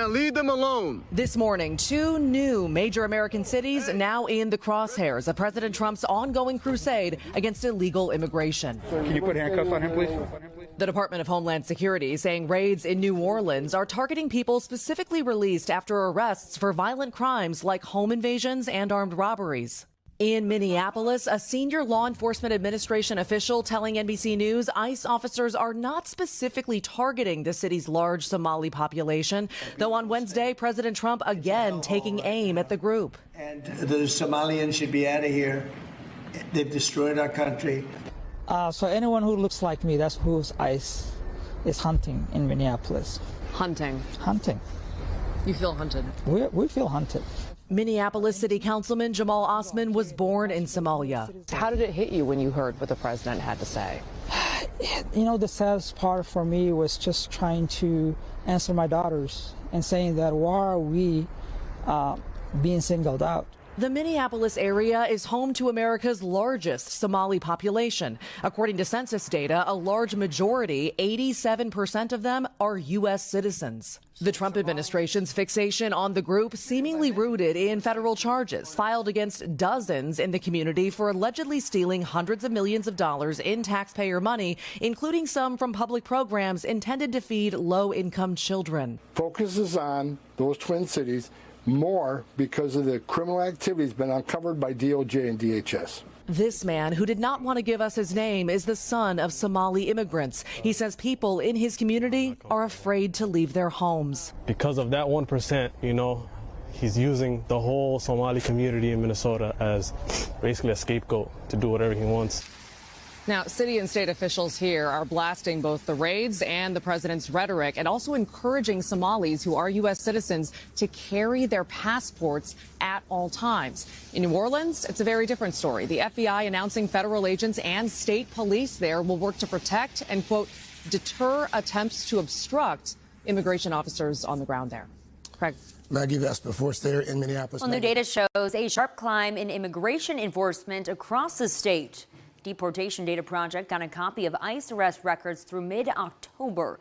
Now leave them alone. This morning, two new major American cities now in the crosshairs of President Trump's ongoing crusade against illegal immigration. Can you put handcuffs on him, please? The Department of Homeland Security saying raids in New Orleans are targeting people specifically released after arrests for violent crimes like home invasions and armed robberies. In Minneapolis, a senior law enforcement administration official telling NBC News ICE officers are not specifically targeting the city's large Somali population, though on Wednesday, President Trump again taking aim at the group. And the Somalians should be out of here. They've destroyed our country. So anyone who looks like me, that's who ICE is hunting in Minneapolis. Hunting? Hunting. You feel hunted? We feel hunted. Minneapolis City Councilman Jamal Osman was born in Somalia. How did it hit you when you heard what the president had to say? You know, the saddest part for me was just trying to answer my daughters and saying that why are we being singled out? The Minneapolis area is home to America's largest Somali population. According to census data, a large majority, 87% of them, are U.S. citizens. The Trump administration's fixation on the group seemingly rooted in federal charges filed against dozens in the community for allegedly stealing hundreds of millions of dollars in taxpayer money, including some from public programs intended to feed low-income children. Focuses on those twin cities more because of the criminal activities been uncovered by DOJ and DHS. This man, who did not want to give us his name, is the son of Somali immigrants. He says people in his community are afraid to leave their homes. Because of that 1%, you know, he's using the whole Somali community in Minnesota as basically a scapegoat to do whatever he wants. Now, city and state officials here are blasting both the raids and the president's rhetoric and also encouraging Somalis who are U.S. citizens to carry their passports at all times. In New Orleans, it's a very different story. The FBI announcing federal agents and state police there will work to protect and, quote, deter attempts to obstruct immigration officers on the ground there. Craig. Maggie Vespa-Force there in Minneapolis. Well, new data shows a sharp climb in immigration enforcement across the state. Deportation Data Project got a copy of ICE arrest records through mid-October.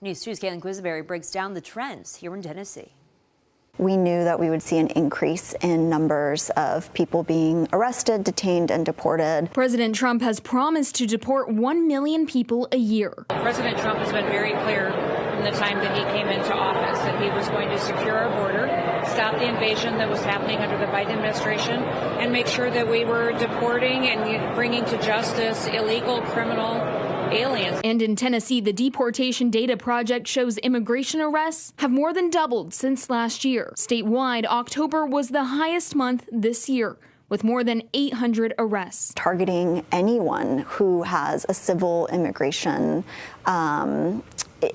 News 2's Caitlin Quisberry breaks down the trends here in Tennessee. We knew that we would see an increase in numbers of people being arrested, detained, and deported. President Trump has promised to deport 1 million people a year. President Trump has been very clear from the time that he came into office that he was going to secure our border, stop the invasion that was happening under the Biden administration, and make sure that we were deporting and bringing to justice illegal criminal aliens. And in Tennessee, the Deportation Data Project shows immigration arrests have more than doubled since last year. Statewide, October was the highest month this year, with more than 800 arrests. Targeting anyone who has a civil immigration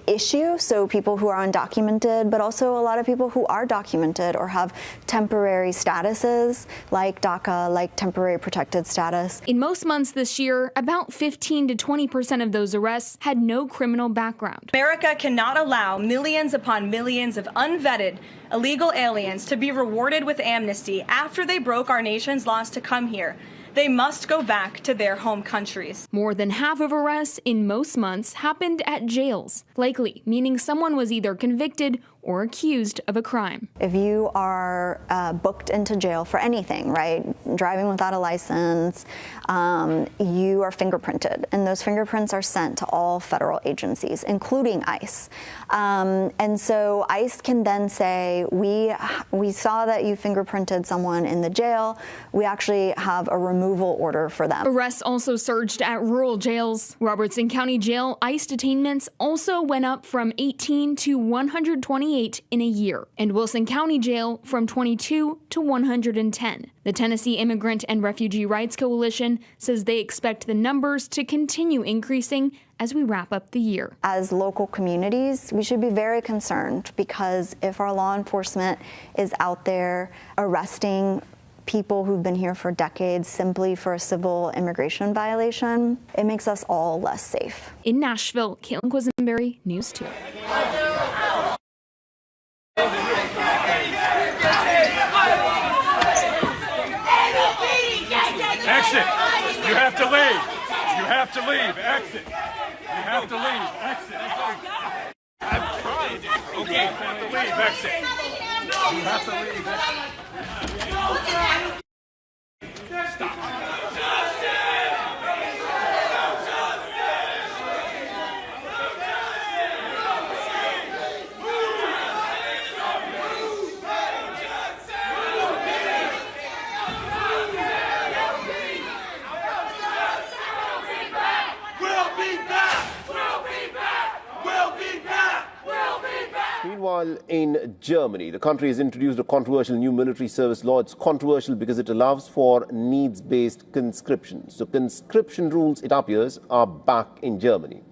issue, so people who are undocumented, but also a lot of people who are documented or have temporary statuses like DACA, like temporary protected status. In most months this year, about 15 to 20% of those arrests had no criminal background. America cannot allow millions upon millions of unvetted illegal aliens to be rewarded with amnesty after they broke our nation's laws to come here. They must go back to their home countries. More than half of arrests in most months happened at jails, likely meaning someone was either convicted or accused of a crime. If you are booked into jail for anything, right, driving without a license, you are fingerprinted, and those fingerprints are sent to all federal agencies, including ICE. And so ICE can then say, we saw that you fingerprinted someone in the jail. We actually have a removal order for them. Arrests also surged at rural jails. Robertson County Jail ICE detainments also went up from 18 to 128 in a year, and Wilson County Jail from 22 to 110. The Tennessee Immigrant and Refugee Rights Coalition says they expect the numbers to continue increasing as we wrap up the year. As local communities, we should be very concerned, because if our law enforcement is out there arresting people who've been here for decades simply for a civil immigration violation, it makes us all less safe. In Nashville, Caitlin Quisenberry, News 2. Exit! You have to leave! You have to leave! Exit! You have to leave! Exit! I'm trying! Okay, you have to leave, exit. You have to leave, exit. Meanwhile, in Germany, the country has introduced a controversial new military service law. It's controversial because it allows for needs-based conscription. So conscription rules, it appears, are back in Germany.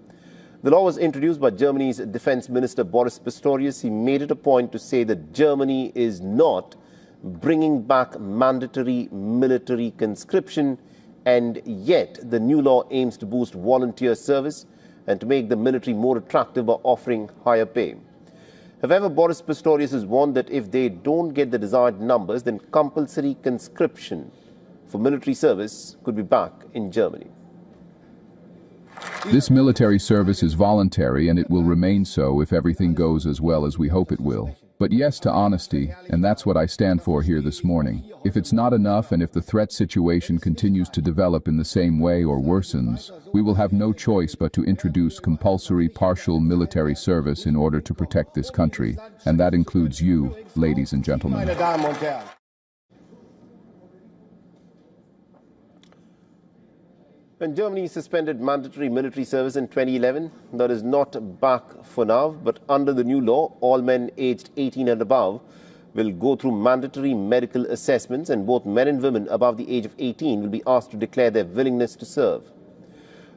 The law was introduced by Germany's Defense Minister Boris Pistorius. He made it a point to say that Germany is not bringing back mandatory military conscription, and yet the new law aims to boost volunteer service and to make the military more attractive by offering higher pay. However, Boris Pistorius has warned that if they don't get the desired numbers, then compulsory conscription for military service could be back in Germany. This military service is voluntary, and it will remain so if everything goes as well as we hope it will. But yes to honesty, and that's what I stand for here this morning. If it's not enough, and if the threat situation continues to develop in the same way or worsens, we will have no choice but to introduce compulsory partial military service in order to protect this country. And that includes you, ladies and gentlemen. When Germany suspended mandatory military service in 2011, that is not back for now, but under the new law, all men aged 18 and above will go through mandatory medical assessments, and both men and women above the age of 18 will be asked to declare their willingness to serve.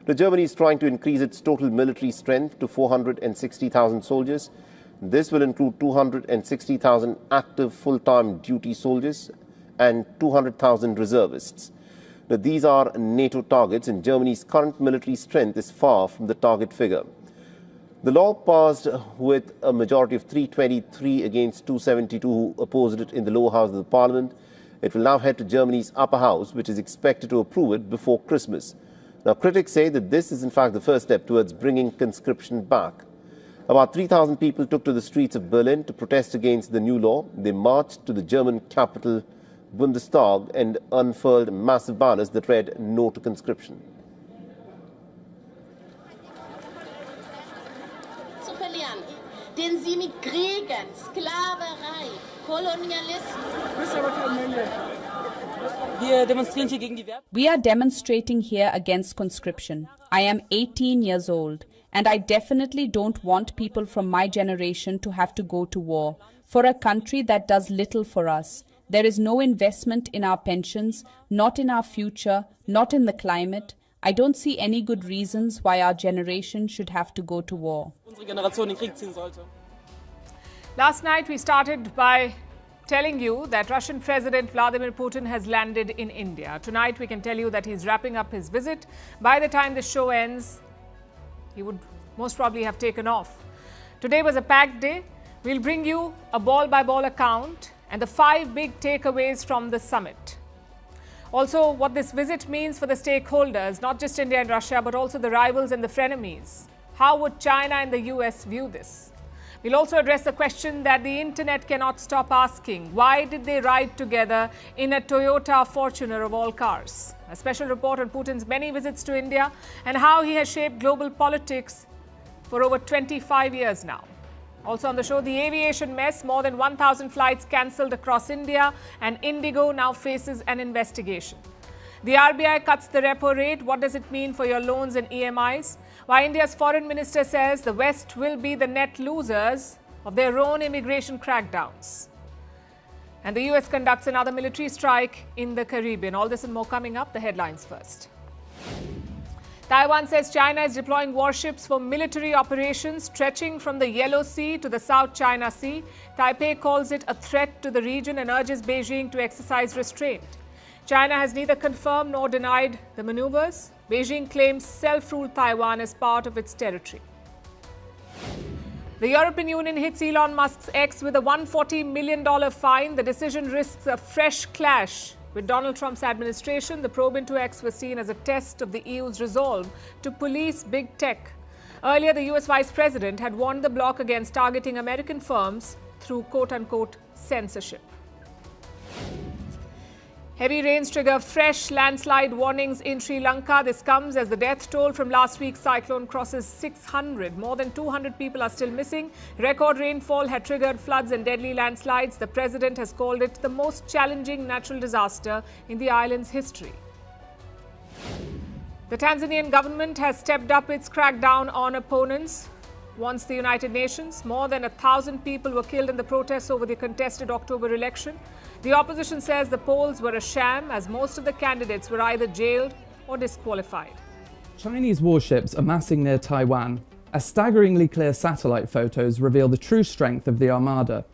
Now, Germany is trying to increase its total military strength to 460,000 soldiers. This will include 260,000 active full-time duty soldiers and 200,000 reservists. Now, these are NATO targets, and Germany's current military strength is far from the target figure. The law passed with a majority of 323 against 272 who opposed it in the lower house of the parliament. It will now head to Germany's upper house, which is expected to approve it before Christmas. Now, critics say that this is in fact the first step towards bringing conscription back. About 3,000 people took to the streets of Berlin to protest against the new law. They marched to the German capital Bundestag and unfurled massive banners that read "No to conscription." Zu verlieren, den sie mit Kriegen, Sklaverei, We are demonstrating here against conscription. I am 18 years old, and I definitely don't want people from my generation to have to go to war for a country that does little for us. There is no investment in our pensions, not in our future, not in the climate. I don't see any good reasons why our generation should have to go to war. Last night we started by telling you that Russian President Vladimir Putin has landed in India. Tonight we can tell you that he's wrapping up his visit. By the time the show ends, he would most probably have taken off. Today was a packed day. We'll bring you a ball-by-ball account and the 5 big takeaways from the summit. Also, what this visit means for the stakeholders, not just India and Russia, but also the rivals and the frenemies. How would China and the US view this? We'll also address the question that the internet cannot stop asking. Why did they ride together in a Toyota Fortuner of all cars? A special report on Putin's many visits to India and how he has shaped global politics for over 25 years now. Also on the show, the aviation mess, more than 1,000 flights cancelled across India, and Indigo now faces an investigation. The RBI cuts the repo rate. What does it mean for your loans and EMIs? Why India's foreign minister says the West will be the net losers of their own immigration crackdowns. And the US conducts another military strike in the Caribbean. All this and more coming up. The headlines first. Taiwan says China is deploying warships for military operations stretching from the Yellow Sea to the South China Sea. Taipei calls it a threat to the region and urges Beijing to exercise restraint. China has neither confirmed nor denied the maneuvers. Beijing claims self-rule Taiwan as part of its territory. The European Union hits Elon Musk's X with a $140 million fine. The decision risks a fresh clash with Donald Trump's administration. The probe into X was seen as a test of the EU's resolve to police big tech. Earlier, the US Vice President had warned the bloc against targeting American firms through quote-unquote censorship. Heavy rains trigger fresh landslide warnings in Sri Lanka. This comes as the death toll from last week's cyclone crosses 600. More than 200 people are still missing. Record rainfall had triggered floods and deadly landslides. The president has called it the most challenging natural disaster in the island's history. The Tanzanian government has stepped up its crackdown on opponents. Once the United Nations, more than 1,000 people were killed in the protests over the contested October election. The opposition says the polls were a sham, as most of the candidates were either jailed or disqualified. Chinese warships are massing near Taiwan, as staggeringly clear satellite photos reveal the true strength of the armada.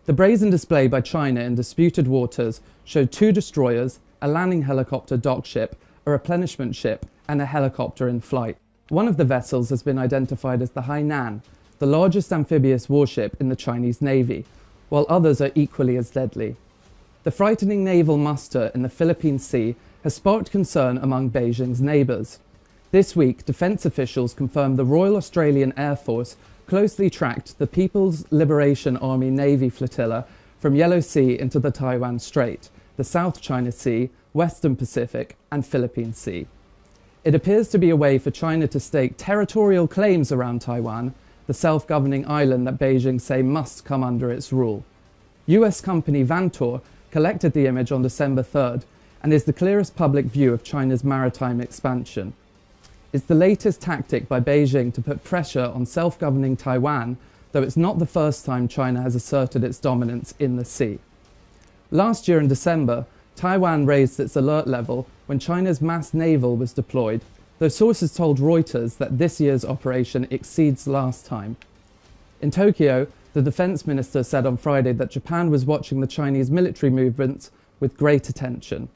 The brazen display by China in disputed waters showed 2 destroyers, a landing helicopter dock ship, a replenishment ship, and a helicopter in flight. One of the vessels has been identified as the Hainan, the largest amphibious warship in the Chinese Navy, while others are equally as deadly. The frightening naval muster in the Philippine Sea has sparked concern among Beijing's neighbours. This week, defence officials confirmed the Royal Australian Air Force closely tracked the People's Liberation Army Navy flotilla from Yellow Sea into the Taiwan Strait, the South China Sea, Western Pacific, and Philippine Sea. It appears to be a way for China to stake territorial claims around Taiwan, the self-governing island that Beijing say must come under its rule. US company Vantor collected the image on December 3rd and is the clearest public view of China's maritime expansion. It's the latest tactic by Beijing to put pressure on self-governing Taiwan, though it's not the first time China has asserted its dominance in the sea. Last year in December, Taiwan raised its alert level when China's mass naval was deployed, though sources told Reuters that this year's operation exceeds last time. In Tokyo, the defense minister said on Friday that Japan was watching the Chinese military movements with great attention.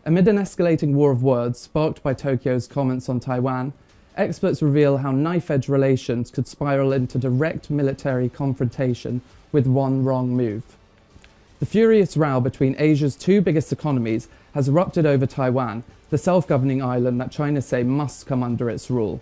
Amid an escalating war of words sparked by Tokyo's comments on Taiwan, experts reveal how knife-edge relations could spiral into direct military confrontation with one wrong move. The furious row between Asia's 2 biggest economies has erupted over Taiwan, the self-governing island that China say must come under its rule.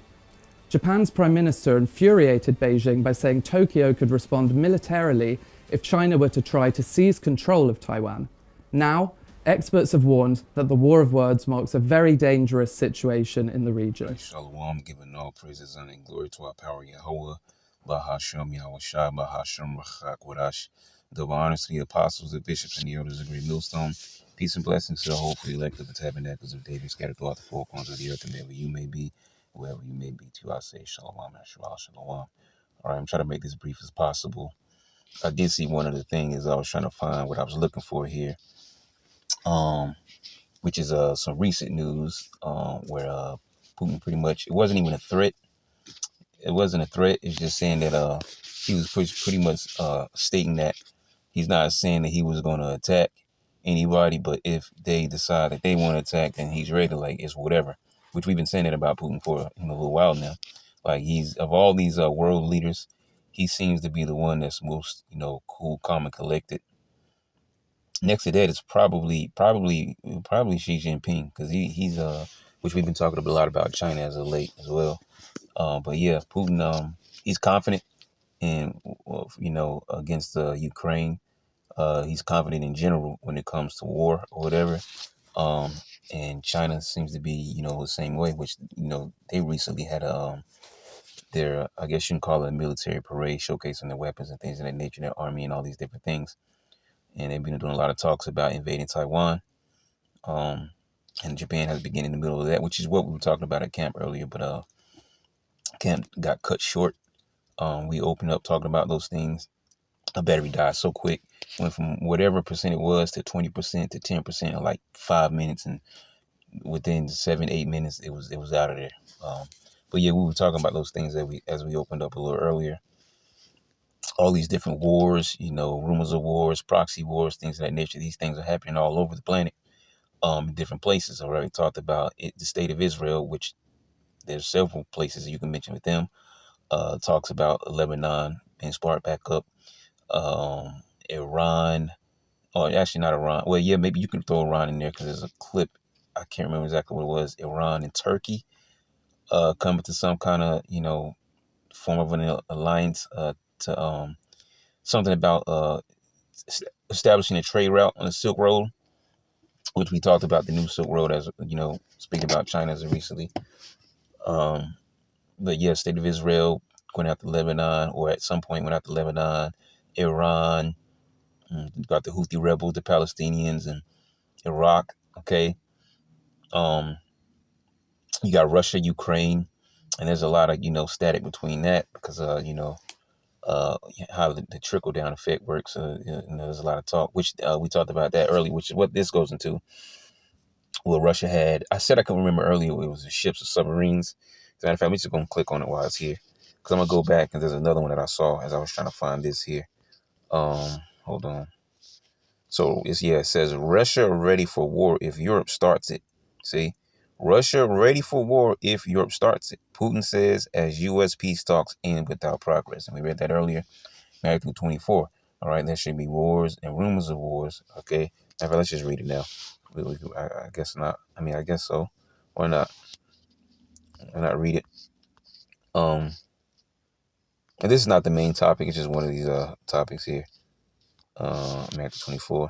Japan's Prime Minister infuriated Beijing by saying Tokyo could respond militarily if China were to try to seize control of Taiwan. Now, experts have warned that the war of words marks a very dangerous situation in the region. Shalom, giving all praises, honor, and glory to our power, Yahweh, Bahashem, Yahweh Shai, Bahashem, Rachak, Wadash. Double honors to the apostles, the bishops, and the elders of Great Millstone. Peace and blessings to the whole for the elect of the tabernacles of David, scattered throughout the four corners of the earth, and wherever you may be, wherever you may be, to I say Shalom, Yahshua, Shalom. All right, I'm trying to make this brief as possible. I did see one of the things I was trying to find what I was looking for here, which is some recent news where Putin pretty much, it wasn't even a threat. It wasn't a threat. It's just saying that he was pretty much stating that he's not saying that he was going to attack anybody, but if they decide that they want to attack, then he's ready. Like, it's whatever. Which we've been saying it about Putin for a little while now. Like, he's, of all these world leaders, he seems to be the one that's most, cool, calm, and collected. Next to that is probably Xi Jinping, because he's which we've been talking a lot about China as of late as well. But yeah, Putin, he's confident in, against Ukraine. He's confident in general when it comes to war or whatever. And China seems to be, the same way, which, they recently had their, I guess you can call it a military parade showcasing their weapons and things of that nature, their army and all these different things. And they've been doing a lot of talks about invading Taiwan. And Japan has begun in the middle of that, which is what we were talking about at camp earlier, but camp got cut short. We opened up talking about those things. A battery died so quick. Went from whatever percent it was to 20% to 10% in like 5 minutes, and within 7-8 minutes it was out of there. But yeah, we were talking about those things as we opened up a little earlier. All these different wars, rumors of wars, proxy wars, things of that nature. These things are happening all over the planet, in different places. I already talked about the state of Israel, which there's several places that you can mention with them. Talks about Lebanon being sparked back up. Iran, actually not Iran. Well, yeah, maybe you can throw Iran in there because there's a clip. I can't remember exactly what it was. Iran and Turkey coming to some kind of, form of an alliance to something about establishing a trade route on the Silk Road, which we talked about the new Silk Road, as you know, speaking about China as of recently. But yes, State of Israel going after Lebanon, or at some point went after Lebanon, Iran, you got the Houthi rebels, the Palestinians, and Iraq. Okay. You got Russia, Ukraine, and there's a lot of, static between that because, how the trickle down effect works. There's a lot of talk, which we talked about that earlier, which is what this goes into. Well, Russia had, I said I can remember earlier, it was the ships or submarines. As a matter of fact, I'm just going to click on it while it's here, because I'm going to go back, and there's another one that I saw as I was trying to find this here. Hold on. So it says Russia ready for war if Europe starts it. See, Russia ready for war if Europe starts it. Putin says as U.S. peace talks end without progress. And we read that earlier, Matthew 24. All right, there should be wars and rumors of wars. Okay, let's just read it now. I guess not. I mean, I guess so. Why not? Why not read it? And this is not the main topic. It's just one of these topics here. Matthew 24.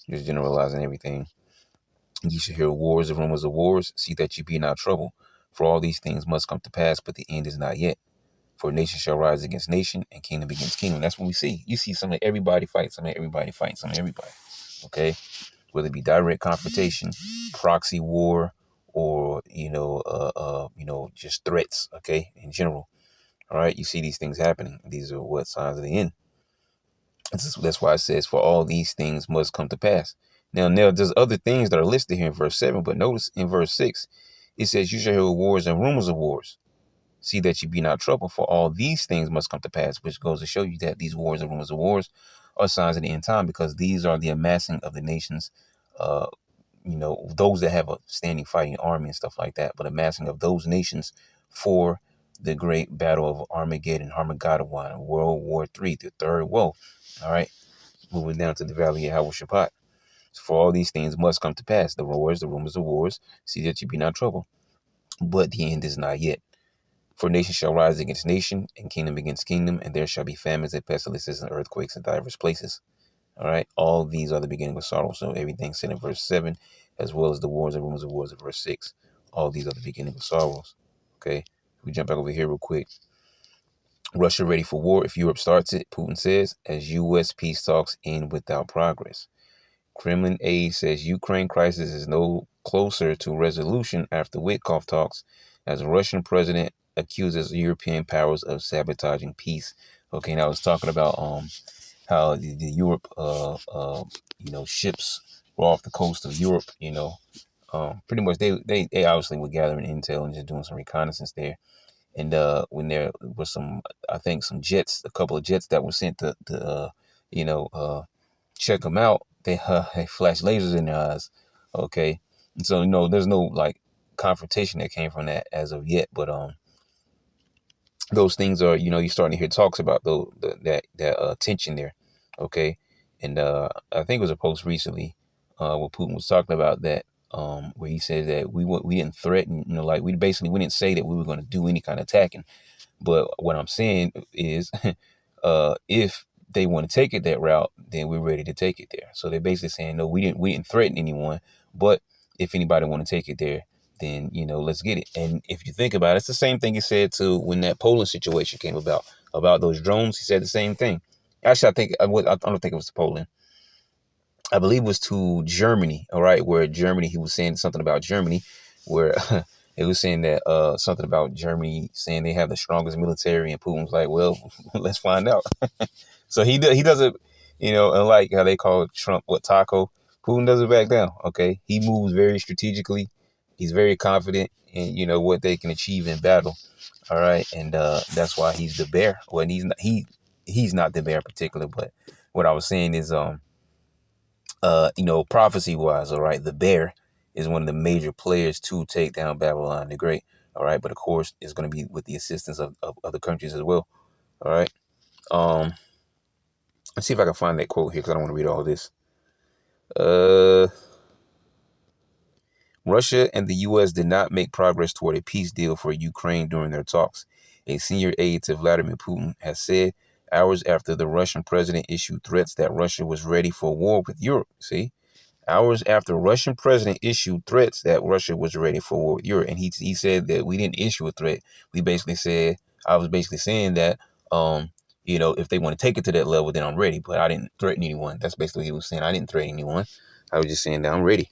Just generalizing everything. You should hear wars and rumors of wars. See that you be not troubled. For all these things must come to pass, but the end is not yet. For nation shall rise against nation, and kingdom against kingdom. That's what we see. You see some of everybody fight, some of everybody fighting, some of everybody. Okay? Whether it be direct confrontation, proxy war, or, just threats, okay, in general. All right? You see these things happening. These are what signs of the end. That's why it says, for all these things must come to pass. Now, there's other things that are listed here in verse 7, but notice in verse 6, it says, you shall hear wars and rumors of wars. See that you be not troubled, for all these things must come to pass, which goes to show you that these wars and rumors of wars are signs of the end time, because these are the amassing of the nations, those that have a standing fighting army and stuff like that, but amassing of those nations for the great battle of Armageddon, World War III, the third woe. All right, moving down to the valley of Hawa-Shabbat. For all these things must come to pass, the wars, the rumors of wars, see that you be not troubled. But the end is not yet. For nation shall rise against nation, and kingdom against kingdom, and there shall be famines and pestilences and earthquakes in divers places. All right, all these are the beginning of sorrow. So everything said in verse 7, as well as the wars and rumors of wars in verse 6, all these are the beginning of sorrows. Okay, we jump back over here real quick. Russia ready for war if Europe starts it, Putin says, as U.S. peace talks end without progress. Kremlin aide says Ukraine crisis is no closer to resolution after Witkoff talks, as Russian president accuses European powers of sabotaging peace. Okay, now I was talking about how the Europe ships were off the coast of Europe. Pretty much they obviously were gathering intel and just doing some reconnaissance there. And when there was some jets, a couple of jets that were sent to check them out, they flashed lasers in their eyes. Okay, and so there's no confrontation that came from that as of yet, but those things are you're starting to hear talks about that tension there. Okay, and I think it was a post recently where Putin was talking about that. Where he said that we didn't threaten, we didn't say that we were going to do any kind of attacking. But what I'm saying is, if they want to take it that route, then we're ready to take it there. So they're basically saying, no, we didn't threaten anyone. But if anybody want to take it there, then, let's get it. And if you think about it, it's the same thing he said to when that Poland situation came about those drones. He said the same thing. Actually, I don't think it was to Poland. I believe it was to Germany, all right, where Germany, he was saying something about Germany, where it was saying that something about Germany saying they have the strongest military, and Putin was like, well, let's find out. So he doesn't, unlike how they call Trump, Taco, Putin doesn't back down, okay? He moves very strategically. He's very confident in, what they can achieve in battle, all right? And that's why he's the bear. Well, he's not the bear in particular, but what I was saying is, prophecy wise, all right, the bear is one of the major players to take down Babylon the Great. All right. But of course, it's going to be with the assistance of other countries as well. All right. Let's see if I can find that quote here, because I don't want to read all this. Russia and the U.S. did not make progress toward a peace deal for Ukraine during their talks. A senior aide to Vladimir Putin has said hours after the Russian president issued threats that Russia was ready for war with Europe. See? Hours after Russian president issued threats that Russia was ready for war with Europe. And he said that we didn't issue a threat. We basically said, I was basically saying that, you know, if they want to take it to that level, then I'm ready. But I didn't threaten anyone. That's basically what he was saying. I didn't threaten anyone. I was just saying that I'm ready.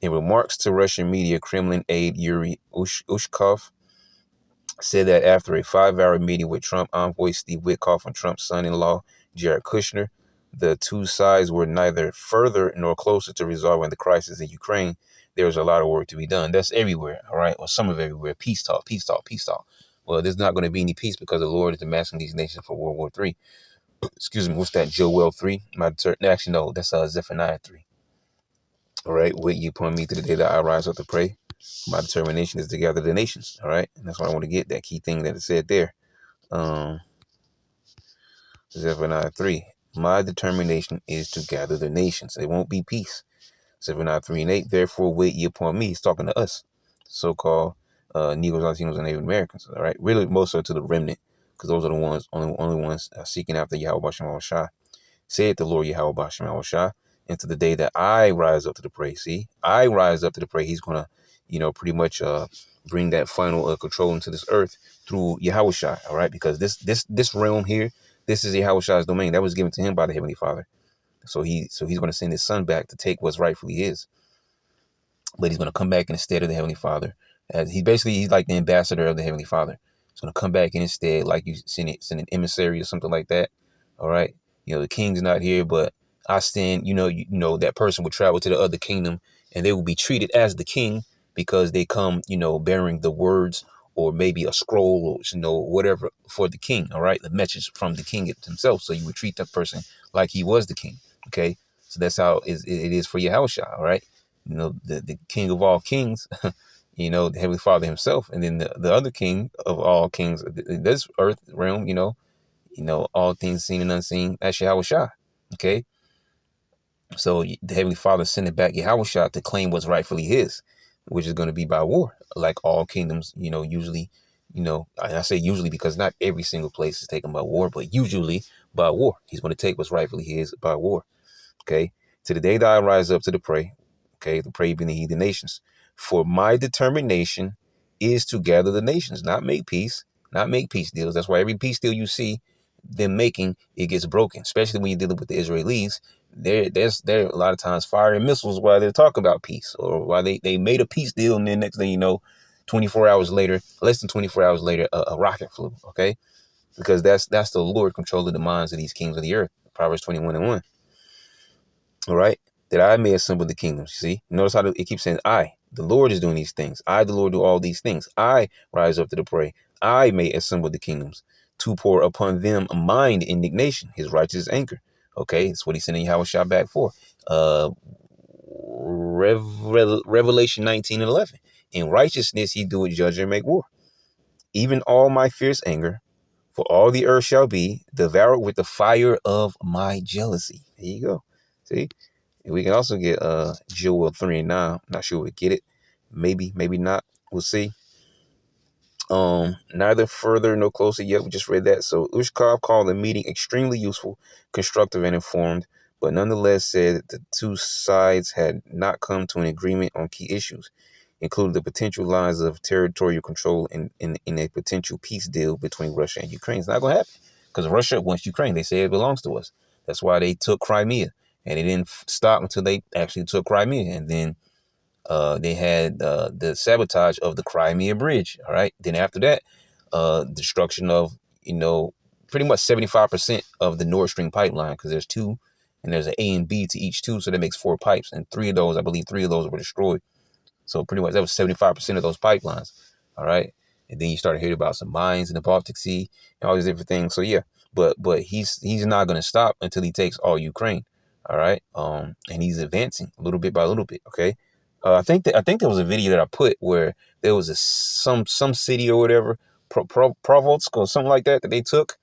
In remarks to Russian media, Kremlin aide Yuri Ushakov said that after a 5-hour meeting with Trump envoy Steve Witkoff and Trump's son-in-law, Jared Kushner, the two sides were neither further nor closer to resolving the crisis in Ukraine. There was a lot of work to be done. That's everywhere, all right? Or some of everywhere. Peace talk, peace talk, peace talk. Well, there's not going to be any peace because the Lord is amassing these nations for World War III. Excuse me, what's that? Joel 3? Actually, no, that's Zephaniah 3. All right, wait ye upon me to the day that I rise up to pray. My determination is to gather the nations, all right? And that's what I want to get, that key thing that it said there. Zephaniah 3. My determination is to gather the nations. It won't be peace. Zephaniah 3 and 8. Therefore, wait ye upon me. He's talking to us, so-called Negroes, Latinos, and Native Americans. All right, really, most are to the remnant, because those are the ones, only ones seeking after Yahweh Bashem Shah. Said the Lord Yahweh Bashem Shah. Into the day that I rise up to the prey. See, I rise up to the prey. He's gonna, you know, pretty much bring that final control into this earth through Yahweh Shah. All right, because this realm here. This is Yahweh Shah's domain. That was given to him by the Heavenly Father. So he's going to send his son back to take what's rightfully his. But he's going to come back in the stead of the Heavenly Father. He's like the ambassador of the Heavenly Father. He's going to come back in his stead, like you send an emissary or something like that. All right. You know, the king's not here, but I stand, you know, that person will travel to the other kingdom and they will be treated as the king because they come, you know, bearing the words or maybe a scroll or, you know, whatever for the king. All right. The message from the king himself. So you would treat that person like he was the king. OK, so that's how it is for Yahushua. All right. You know, the king of all kings, you know, the Heavenly Father himself. And then the other king of all kings, this earth realm, you know, all things seen and unseen. That's Yahushua. OK, so the Heavenly Father sending back Yahushua to claim what's rightfully his, which is going to be by war, like all kingdoms, you know, usually, you know, and I say usually because not every single place is taken by war, but usually by war. He's going to take what's rightfully his by war. Okay. To the day that I rise up to the prey. Okay. The prey being the heathen nations. For my determination is to gather the nations, not make peace deals. That's why every peace deal you see them making, it gets broken, especially when you're dealing with the Israelis. There's a lot of times firing missiles while they're talking about peace, or while they made a peace deal, and then next thing you know, 24 hours later, less than 24 hours later, a rocket flew. Okay, because that's the Lord controlling the minds of these kings of the earth. Proverbs 21:1. All right, that I may assemble the kingdoms. You see, notice how it keeps saying I. The Lord is doing these things. I, the Lord, do all these things. I rise up to the prey. I may assemble the kingdoms to pour upon them mine indignation, his righteous anchor. Okay, that's what he's sending Yahushua back for. Revelation 19:11. In righteousness he doeth judge and make war. Even all my fierce anger, for all the earth shall be devoured with the fire of my jealousy. There you go. See? And we can also get Joel 3 and 9. I'm not sure we'll get it. Maybe not. We'll see. Neither further nor closer yet. We just read that. So Ushakov called the meeting extremely useful, constructive, and informed, but nonetheless said that the two sides had not come to an agreement on key issues, including the potential lines of territorial control in a potential peace deal between Russia and Ukraine. It's not going to happen because Russia wants Ukraine. They say it belongs to us. That's why they took Crimea, and it didn't stop until they actually took Crimea, and then they had the sabotage of the Crimea Bridge. All right. Then after that, destruction of, pretty much 75% of the Nord Stream pipeline, because there's two and there's an A and B to each two. So that makes 4 pipes. And three of those were destroyed. So pretty much that was 75% of those pipelines. All right. And then you started hearing about some mines in the Baltic Sea and all these different things. So, yeah, but he's not going to stop until he takes all Ukraine. All right. And he's advancing little bit by little bit. OK. I think there was a video that I put where there was some city or whatever, Provolsk or something like that they took,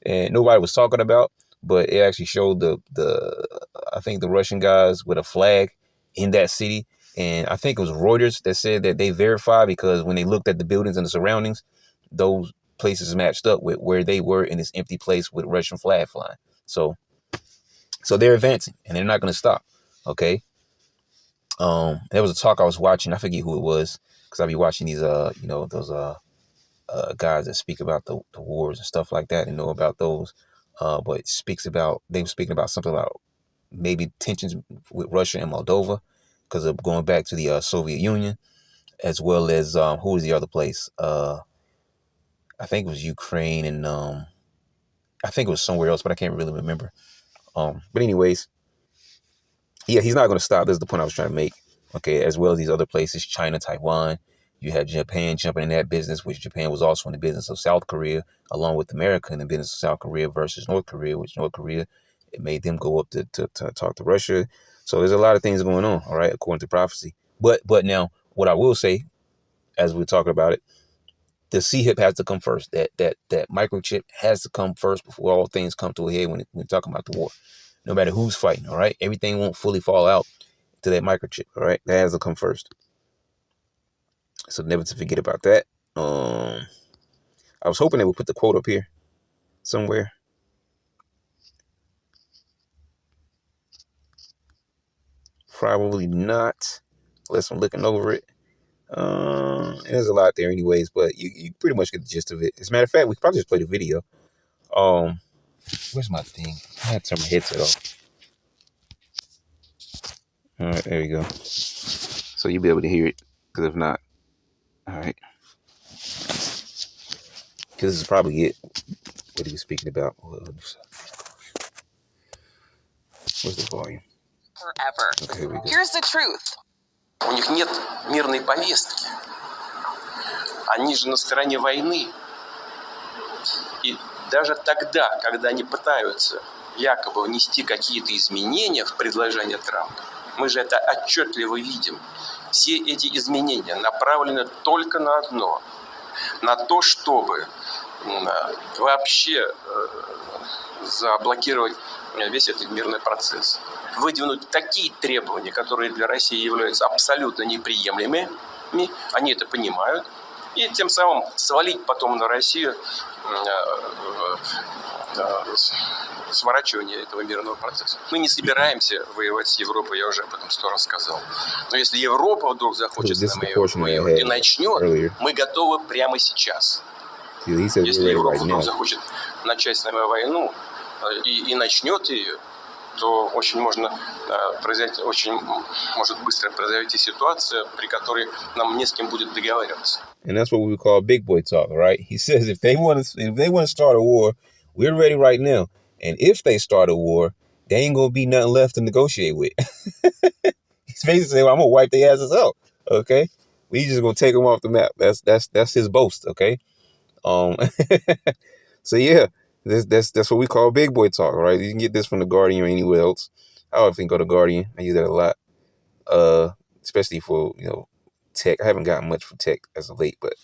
and nobody was talking about, but it actually showed I think the Russian guys with a flag in that city, And I think it was Reuters that said that they verified, because when they looked at the buildings and the surroundings, those places matched up with where they were in this empty place with Russian flag flying. So they're advancing and they're not going to stop. Okay. There was a talk I was watching. I forget who it was, because I'll be watching these, those guys that speak about the wars and stuff like that and know about those. But they were speaking about something about maybe tensions with Russia and Moldova because of going back to the Soviet Union, as well as who was the other place? I think it was Ukraine, and I think it was somewhere else, but I can't really remember. But anyways, yeah, he's not going to stop. This is the point I was trying to make. Okay, as well as these other places, China, Taiwan. You had Japan jumping in that business, which Japan was also in the business of South Korea, along with America in the business of South Korea versus North Korea, which North Korea, it made them go up to talk to Russia. So there's a lot of things going on, all right, according to prophecy. But now, what I will say, as we're talking about it, the CHIP has to come first. That microchip has to come first before all things come to a head when we're talking about the war. No matter who's fighting, all right? Everything won't fully fall out to that microchip, all right? That has to come first. So never to forget about that. I was hoping they would put the quote up here somewhere. Probably not, unless I'm looking over it. There's a lot there anyways, but you pretty much get the gist of it. As a matter of fact, we could probably just play the video. Where's my thing? I had to turn my headset off. All right, there you go. So you'll be able to hear it, because if not, all right. Because this is probably it, what he was speaking about. Where's the volume? Forever. Okay, here we go. Here's the truth. У них нет мирной повестки. Они же на стороне войны. И даже тогда, когда они пытаются якобы внести какие-то изменения в предложение Трампа, мы же это отчетливо видим. Все эти изменения направлены только на одно. На то, чтобы вообще заблокировать весь этот мирный процесс. Выдвинуть такие требования, которые для России являются абсолютно неприемлемыми. Они это понимают. И тем самым свалить потом на Россию сворачивание этого мирного процесса. Мы не собираемся воевать с Европой, я уже об этом 100 раз сказал. Но если Европа вдруг захочет с нами воевать и начнет, мы готовы прямо сейчас. Если Европа вдруг захочет начать с нами войну и начнет ее, то очень может быстро произойти ситуация, при которой нам не с кем будет договариваться. And that's what we call big boy talk, right? He says if they want to start a war, we're ready right now. And if they start a war, there ain't gonna be nothing left to negotiate with. He's basically saying, well, I'm gonna wipe their asses out. Okay, we just gonna take them off the map. That's his boast. Okay, so yeah. That's what we call big boy talk, right? You can get this from The Guardian or anywhere else. I often go to Guardian. I use that a lot, especially for, tech. I haven't gotten much for tech as of late, but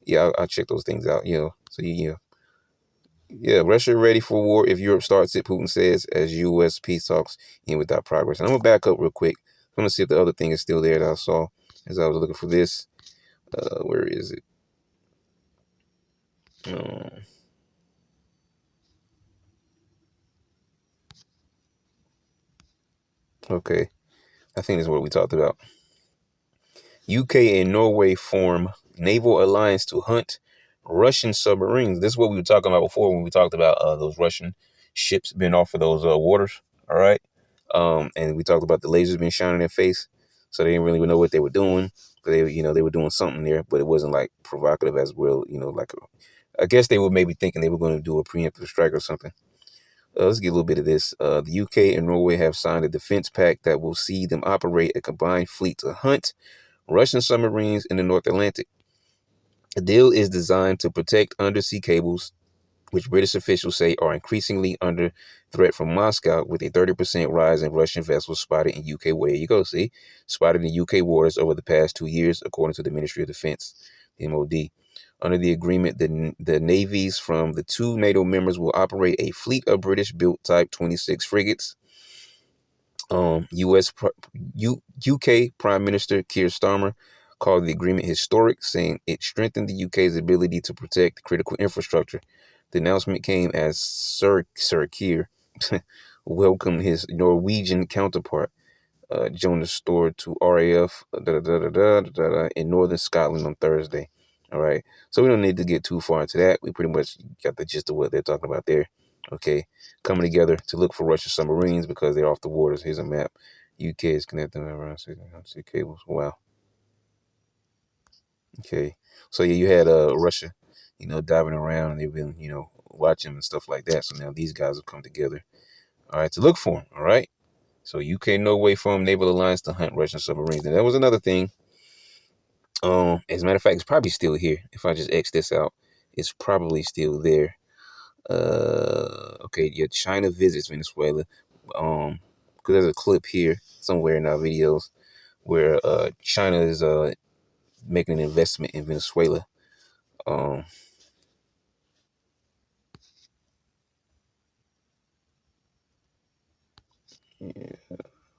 yeah, I'll check those things out, So yeah, Russia ready for war if Europe starts it, Putin says, as U.S. peace talks end without progress. And I'm going to back up real quick. I'm going to see if the other thing is still there that I saw as I was looking for this. Where is it? Okay, I think this is what we talked about. UK and Norway form naval alliance to hunt Russian submarines. This is what we were talking about before when we talked about those Russian ships being off of those waters. All right. And we talked about the lasers being shot in their face. So they didn't really know what they were doing. But they were doing something there, but it wasn't like provocative as well. I guess they were maybe thinking they were going to do a preemptive strike or something. Let's get a little bit of this. The UK and Norway have signed a defense pact that will see them operate a combined fleet to hunt Russian submarines in the North Atlantic. The deal is designed to protect undersea cables, which British officials say are increasingly under threat from Moscow, with a 30% rise in Russian vessels spotted in UK. Where you go, see? Spotted in UK waters over the past 2 years, according to the Ministry of Defense, the MOD. Under the agreement, the navies from the two NATO members will operate a fleet of British-built Type 26 frigates UK Prime Minister Keir Starmer called the agreement historic, saying it strengthened the UK's ability to protect critical infrastructure. The announcement came as Sir Keir welcomed his Norwegian counterpart, Jonas Storr, to RAF in northern Scotland on Thursday. All right, so we don't need to get too far into that. We pretty much got the gist of what they're talking about there. Okay, coming together to look for Russian submarines because they're off the waters. Here's a map. UK is connecting around 600 cables. Wow. Okay, so yeah, you had Russia, diving around, and they've been, watching and stuff like that. So now these guys have come together, all right, to look for them. All right, so UK Norway formed naval alliance to hunt Russian submarines, and that was another thing. As a matter of fact, it's probably still here. If I just X this out, it's probably still there. Okay, yeah, China visits Venezuela. Because there's a clip here somewhere in our videos where China is making an investment in Venezuela. Yeah.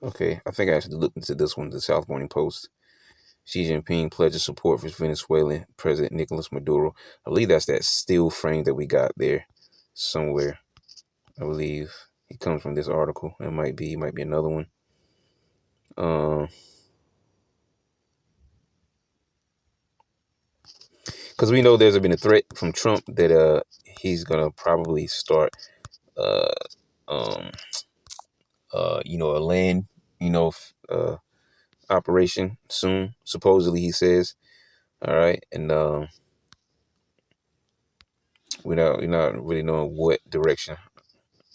Okay, I think I actually looked into this one, the South Morning Post. Xi Jinping pledges support for Venezuelan President Nicolas Maduro. I believe that's that still frame that we got there somewhere. I believe it comes from this article. It might be another one. Because we know there's been a threat from Trump that he's gonna probably start a land operation soon, supposedly, he says. All right, and we're not really knowing what direction.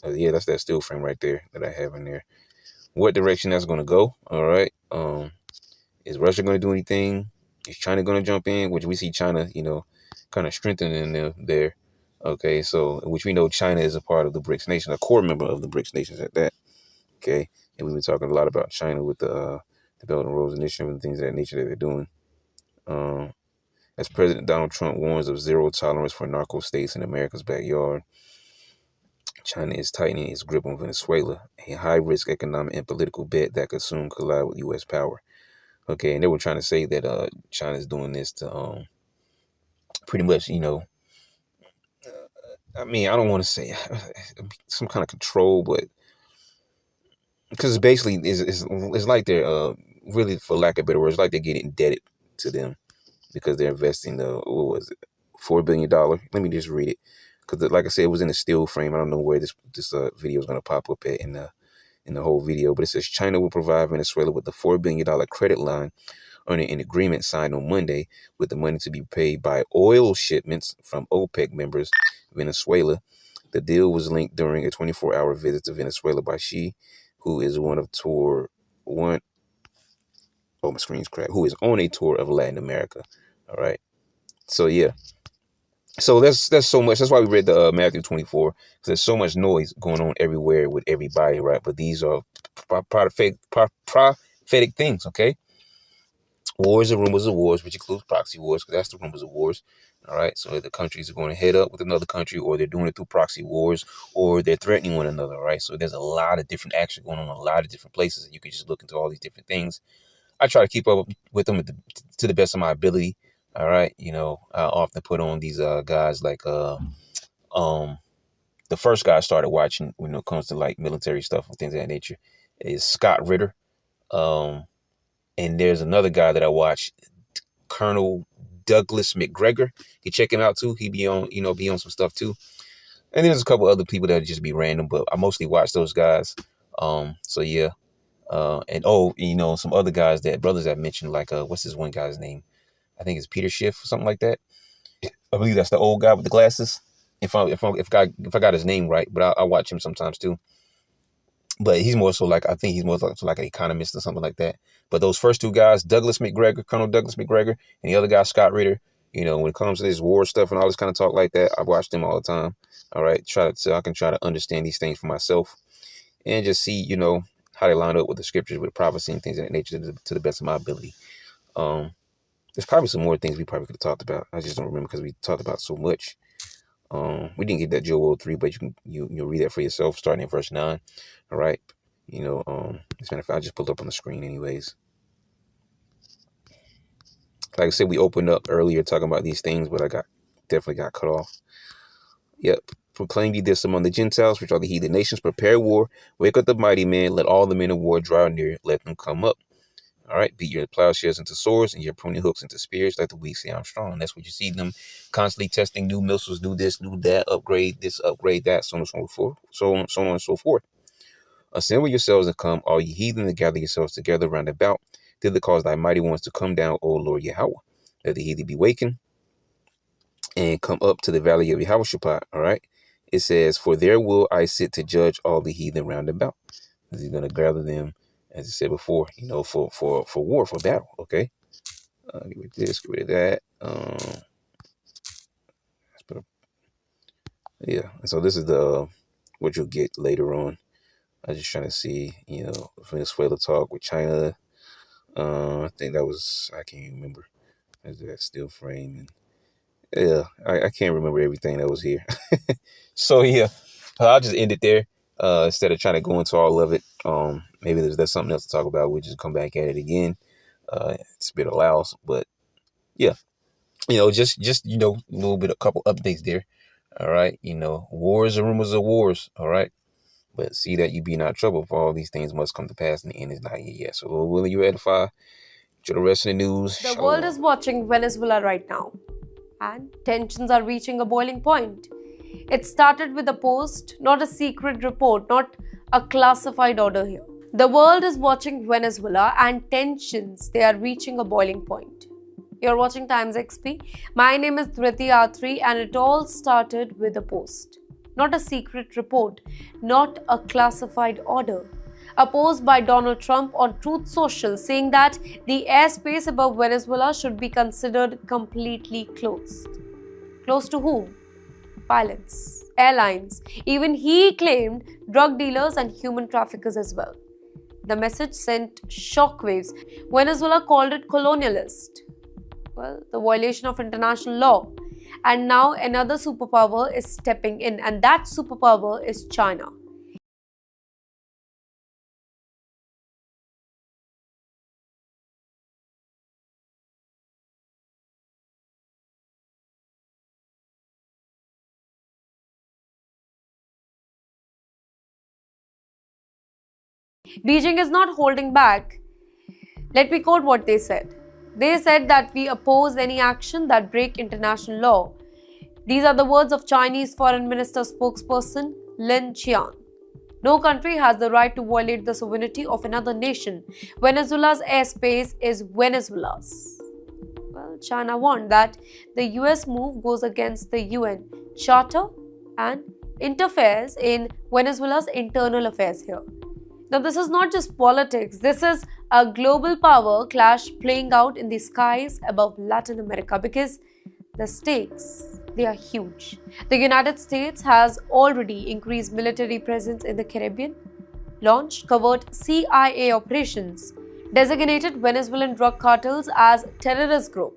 Yeah, that's that still frame right there that I have in there. What direction that's going to go? All right. Is Russia going to do anything? Is China going to jump in? Which we see China, kind of strengthening them there. Okay, so which we know China is a part of the BRICS nation, a core member of the BRICS nations at that. Okay, and we've been talking a lot about China with the Belt and Road Initiative and things of that nature that they're doing. As President Donald Trump warns of zero tolerance for narco states in America's backyard, China is tightening its grip on Venezuela, a high-risk economic and political bet that could soon collide with U.S. power. Okay, and they were trying to say that China is doing this to pretty much, I don't want to say some kind of control, but because basically it's like they're really, for lack of better words, like they're getting indebted to them because they're investing $4 billion. Let me just read it, because like I said, it was in a still frame. I don't know where this video is going to pop up at in the whole video, but it says China will provide Venezuela with the $4 billion credit line under an agreement signed on Monday, with the money to be paid by oil shipments from OPEC members Venezuela. The deal was linked during a 24-hour visit to Venezuela by Xi, who is who is on a tour of Latin America. All right. So yeah. So that's so much. That's why we read the Matthew 24, because there's so much noise going on everywhere with everybody, right? But these are prophetic things, okay? Wars and rumors of wars, which includes proxy wars, because that's the rumors of wars. All right. So the countries are going to head up with another country, or they're doing it through proxy wars, or they're threatening one another. Right. So there's a lot of different action going on in a lot of different places. And you can just look into all these different things. I try to keep up with them to the best of my ability. All right. I often put on these guys like the first guy I started watching when it comes to like military stuff and things of that nature is Scott Ritter. And there's another guy that I watch, Colonel Douglas McGregor. You check him out too. He be on some stuff too. And there's a couple other people that just be random, but I mostly watch those guys. So yeah. And some other guys brothers I mentioned, like what's this one guy's name? I think it's Peter Schiff or something like that. I believe that's the old guy with the glasses. If I got his name right, but I watch him sometimes too. But he's more so like, I think he's more like an economist or something like that. But those first two guys, Colonel Douglas McGregor, and the other guy, Scott Ritter, when it comes to this war stuff and all this kind of talk like that, I watch them all the time. All right. So I can try to understand these things for myself and just see, how they line up with the scriptures, with prophecy and things of that nature to the best of my ability. There's probably some more things we probably could have talked about. I just don't remember because we talked about so much. We didn't get that Joel 3, but you read that for yourself starting in verse 9. All right. As a matter of fact, I just pulled up on the screen anyways. Like I said, we opened up earlier talking about these things, but I definitely got cut off. Yep. Proclaim ye this among the Gentiles, which are the heathen nations. Prepare war. Wake up the mighty men. Let all the men of war draw near. Let them come up. All right. Beat your plowshares into swords and your pruning hooks into spears. Let the weak say, I'm strong. That's what you see them constantly testing new missiles, do this, do that, upgrade this, upgrade that, so on and so forth. So on and so forth. Assemble yourselves and come, all ye heathen, and gather yourselves together round about. Thither cause thy mighty ones to come down, O Lord Yahweh. Let the heathen be wakened and come up to the valley of Yehoshaphat. All right. It says, for there will I sit to judge all the heathen round about. He's going to gather them, as I said before, for war, for battle. Okay. Get rid of this, get rid of that. Yeah. So this is what you'll get later on. I was just trying to see, Venezuela talk with China. I think that was, I can't even remember. That still frame. And yeah, I can't remember everything that was here. So yeah, I'll just end it there. Instead of trying to go into all of it. Maybe there's something else to talk about. We'll just come back at it again. It's been a while, but yeah, just a little bit, a couple updates there. All right, wars and rumors of wars. All right. But see that you be not troubled, for all these things must come to pass, and the end is not here yet. So, Lord willing, you edify. To the rest of the news. The world is watching Venezuela right now, and tensions are reaching a boiling point. It started with a post, not a secret report, not a classified order here. The world is watching Venezuela, and tensions, they are reaching a boiling point. You're watching Times XP. My name is Dhriti Athri, and it all started with a post. Not a secret report, not a classified order. A post by Donald Trump on Truth Social saying that the airspace above Venezuela should be considered completely closed. Close to whom? Pilots, airlines. Even he claimed drug dealers and human traffickers as well. The message sent shockwaves. Venezuela called it colonialist. Well, the violation of international law. And now another superpower is stepping in, and that superpower is China. Beijing is not holding back. Let me quote what they said. They said that we oppose any action that break international law. These are the words of Chinese Foreign Minister spokesperson Lin Qian. No country has the right to violate the sovereignty of another nation. Venezuela's airspace is Venezuela's. Well, China warned that the US move goes against the UN Charter and interferes in Venezuela's internal affairs here. Now, this is not just politics. This is a global power clash playing out in the skies above Latin America, because the stakes, they are huge. The United States has already increased military presence in the Caribbean, launched covert CIA operations, designated Venezuelan drug cartels as terrorist group.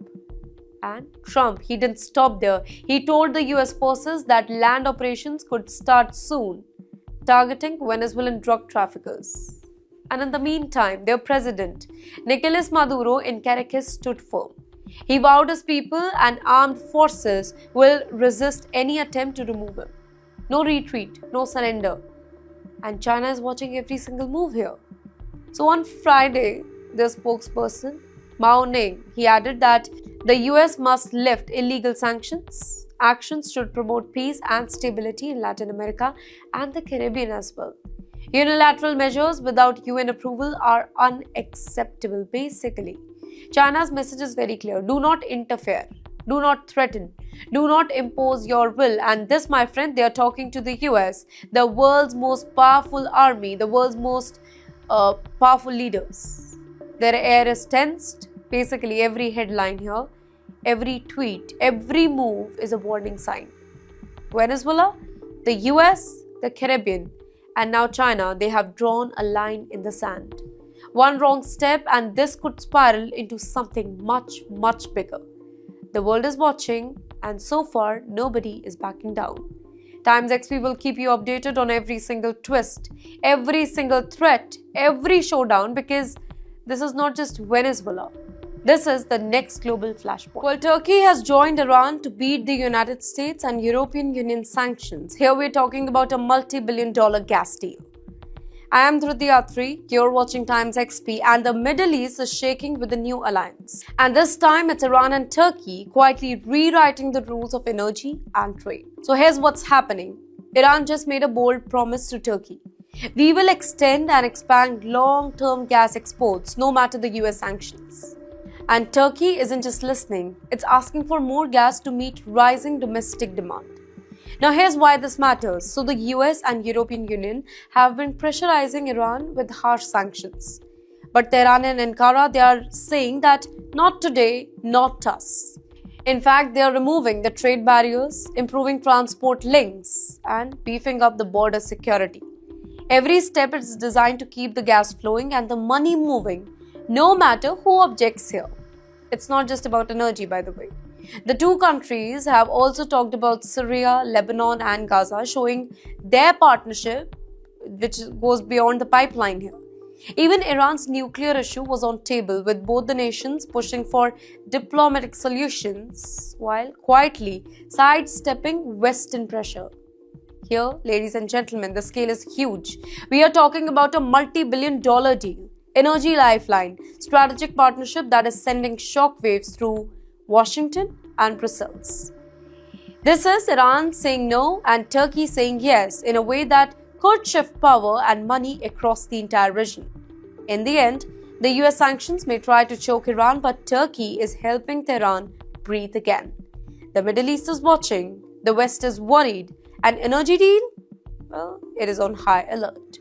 And Trump, he didn't stop there. He told the US forces that land operations could start soon, targeting Venezuelan drug traffickers. And in the meantime, their president, Nicolas Maduro in Caracas, stood firm. He vowed his people and armed forces will resist any attempt to remove him. No retreat, no surrender. And China is watching every single move here. So on Friday, the spokesperson, Mao Ning, he added that the US must lift illegal sanctions. Actions should promote peace and stability in Latin America and the Caribbean as well. Unilateral measures without UN approval are unacceptable, basically. China's message is very clear. Do not interfere. Do not threaten. Do not impose your will. And this, my friend, they are talking to the US, the world's most powerful army, the world's most powerful leaders. Their air is tensed. Basically, every headline here, every tweet, every move is a warning sign. Venezuela, the US, the Caribbean, and now China, they have drawn a line in the sand. One wrong step and this could spiral into something much, much bigger. The world is watching, and so far, nobody is backing down. Times XP will keep you updated on every single twist, every single threat, every showdown, because this is not just Venezuela. This is the next global flashpoint. Well, Turkey has joined Iran to beat the United States and European Union sanctions. Here we're talking about a multi-billion-dollar gas deal. I am Dhruti Atri, you're watching Times XP, and the Middle East is shaking with the new alliance. And this time it's Iran and Turkey quietly rewriting the rules of energy and trade. So here's what's happening. Iran just made a bold promise to Turkey. We will extend and expand long-term gas exports no matter the US sanctions. And Turkey isn't just listening, it's asking for more gas to meet rising domestic demand. Now here's why this matters. So the US and European Union have been pressurizing Iran with harsh sanctions. But Tehran and Ankara, they are saying that not today, not us. In fact, they are removing the trade barriers, improving transport links, and beefing up the border security. Every step is designed to keep the gas flowing and the money moving, no matter who objects here. It's not just about energy, by the way. The two countries have also talked about Syria, Lebanon and Gaza, showing their partnership, which goes beyond the pipeline here. Even Iran's nuclear issue was on table, with both the nations pushing for diplomatic solutions while quietly sidestepping Western pressure. Here, ladies and gentlemen, the scale is huge. We are talking about a multi-billion-dollar deal, energy lifeline, strategic partnership that is sending shockwaves through Washington and Brussels. This is Iran saying no and Turkey saying yes in a way that could shift power and money across the entire region. In the end, the US sanctions may try to choke Iran, but Turkey is helping Tehran breathe again. The Middle East is watching, the West is worried, and energy deal? Well, it is on high alert.